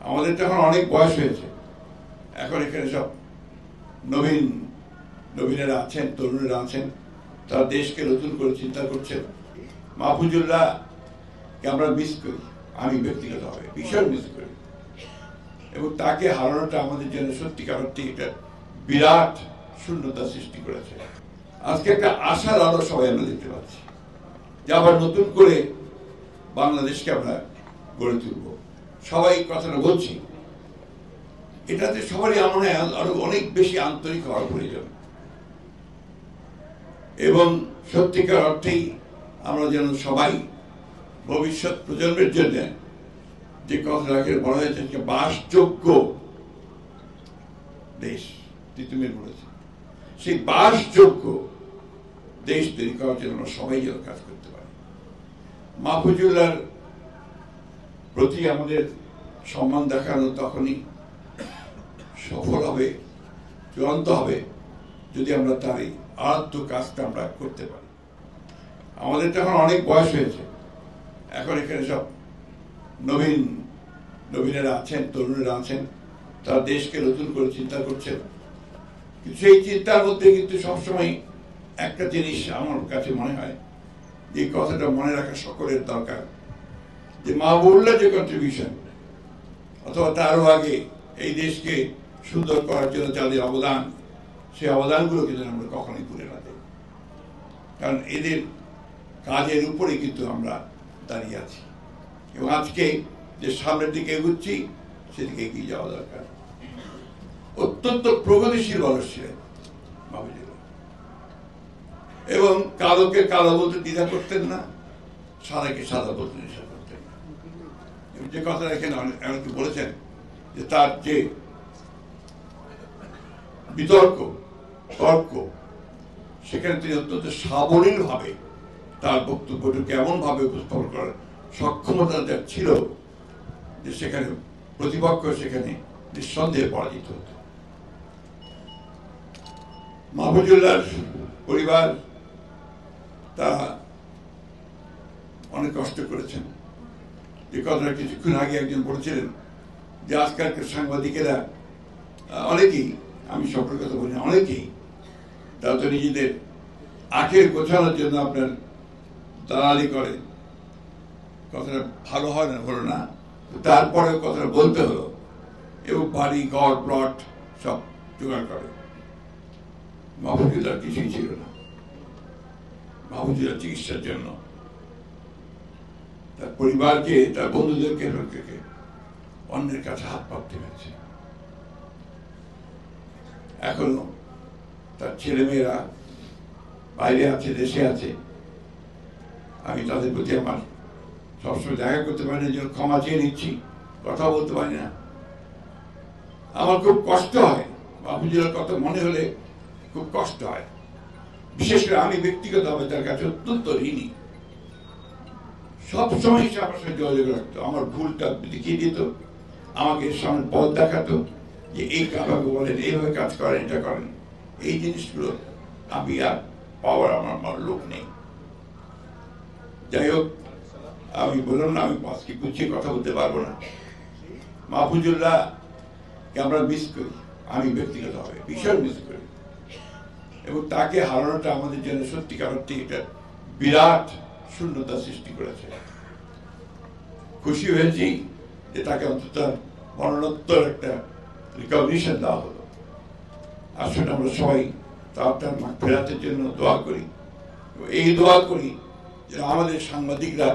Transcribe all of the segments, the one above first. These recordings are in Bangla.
আমাদের তো এখন অনেক বয়স হয়েছে, এখন এখানে সব নবীনেরা আছেন, তরুণেরা আছেন, তারা দেশকে নতুন করে চিন্তা করছেন। মাহফুজুল্লাহকে আমরা মিস করি, আমি ব্যক্তিগতভাবে ভীষণ মিস করি, এবং তাকে হারানোটা আমাদের জন্য সত্যিকার অর্থে একটা বিরাট শূন্যতা সৃষ্টি করেছে। আজকে একটা আশার আলো সবাই আমরা দেখতে পাচ্ছি যে আবার নতুন করে বাংলাদেশকে আমরা গড়ে তুলব। সবাই কথাটা বলছি, এটাতে সবারই আমার আরো অনেক বেশি আন্তরিক হওয়ার প্রয়োজন, এবং সত্যিকার অর্থেই আমরা যেন সবাই ভবিষ্যৎ প্রজন্মের জন্য যে কথাটাকে বলা হয়েছে বাসযোগ্য দেশ, তিতুমির বলেছে, সেই বাসযোগ্য দেশ তৈরি করার জন্য আমরা সবাই যেন কাজ করতে পারি। মাহফুজুল্লাহর প্রতি আমাদের সম্মান দেখানো তখনই সফল হবে, চূড়ান্ত হবে, যদি আমরা তার এই আরাধ্য কাজটা আমরা করতে পারি। আমাদের তো এখন অনেক বয়স হয়েছে, এখন এখানে সব নবীনেরা আছেন, তরুণেরা আছেন, তারা দেশকে নতুন করে চিন্তা করছেন। কিন্তু সেই চিন্তার মধ্যে কিন্তু সবসময় একটা জিনিস আমার কাছে মনে হয়, যে কথাটা মনে রাখা সকলের দরকার, যে মাহবুবুল্লাহ যে কন্ট্রিবিউশন, অথবা তারও আগে এই দেশকে সুন্দর করার জন্য যাদের অবদান, সেই অবদানগুলোকে যেন আমরা কখনোই ভুলে না দেই। কারণ এদের কাজের উপরে কিন্তু আমরা দাঁড়িয়ে আছি, এবং আজকে যে সামনের দিকে এগুচ্ছি সেদিকে এগিয়ে যাওয়া দরকার। অত্যন্ত প্রগতিশীল মানুষ ছিলেন মাহফুজুল্লাহ, এবং কালোকে কালো বলতে দ্বিধা করতেন না, সাদাকে সাদা বলতে দ্বিধা করতেন না। যে কথাটা এখানে এমনকি বলেছেন যে তার যে বিতর্ক তর্ক, সেখানে তিনি অত্যন্ত সাবলীল ভাবে তার বক্তব্যটাকে এমন ভাবে উপস্থাপন করার সক্ষমতা যার ছিল, যে সেখানে প্রতিপক্ষ সেখানে নিঃসন্দেহে পরাজিত হতো। মাহফুজুল্লাহর পরিবার তারা অনেক কষ্ট করেছেন। যে কথাটা কিছুক্ষণ আগে একজন বলেছিলেন, যে আজকালকার সাংবাদিকেরা অনেকেই, আমি সকলের কথা বলি না, অনেকেই তারা তো নিজেদের আখের গোছানোর জন্য আপনার দালালি করে। কথাটা ভালো হয় না, হলো না, তারপরেও কথাটা বলতে হলো, এবং বাড়ি ঘর প্লট সব জোগাড় করে। মাহফুজুল্লাহর কিছুই ছিল না। মাহফুজুল্লাহ চিকিৎসার জন্য তার পরিবারকে, তার বন্ধুদেরকে অন্যের কাছে হাত পাততে হয়েছে। এখনো তার ছেলেমেয়েরা বাইরে আছে, দেশে আছে। আমি তাদের প্রতি আমার সবসময় দেখা করতে পারি না, যেন ক্ষমা চেয়ে নিচ্ছি, কথা বলতে পারি না। আমার খুব কষ্ট হয়, মাহফুজুল্লাহর কথা মনে হলে খুব কষ্ট হয়। বিশেষ করে আমি ব্যক্তিগতভাবে তার কাছে অত্যন্ত ঋণী। সবসময় সে আমার সাথে যোগাযোগ রাখতো, আমার ভুলটা দেখিয়ে দিত, আমাকে সামনে পথ দেখাতো, যে এই কাজভাবে বলেন, এইভাবে কাজ করেন, এটা করেন। এই জিনিসগুলো আমি আর পাওয়ার আমার লোক নেই। যাই হোক, আমি বললাম না, আমি আজকে গুছিয়ে কথা বলতে পারবো না। মাহফুজুল্লাহকে আমরা মিস করি, আমি ব্যক্তিগতভাবে ভীষণ মিস করি, এবং তাকে হারানোটা আমাদের জন্য সত্যিকার অর্থে একটা বিরাট শূন্যতা সৃষ্টি করেছে। খুশি হয়েছি যে তাকে অন্তত মরণোত্তর একটা রিকগনিশন দেওয়া হলো। আসলে আমরা সবাই তার ফেরাতের জন্য দোয়া করি, এই দোয়া করি যে আমাদের সাংবাদিকরা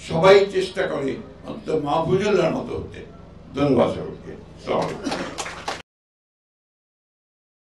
সবাই চেষ্টা করে অন্তত মাহফুজুল্লাহর মতো হতে। ধন্যবাদ সকলকে।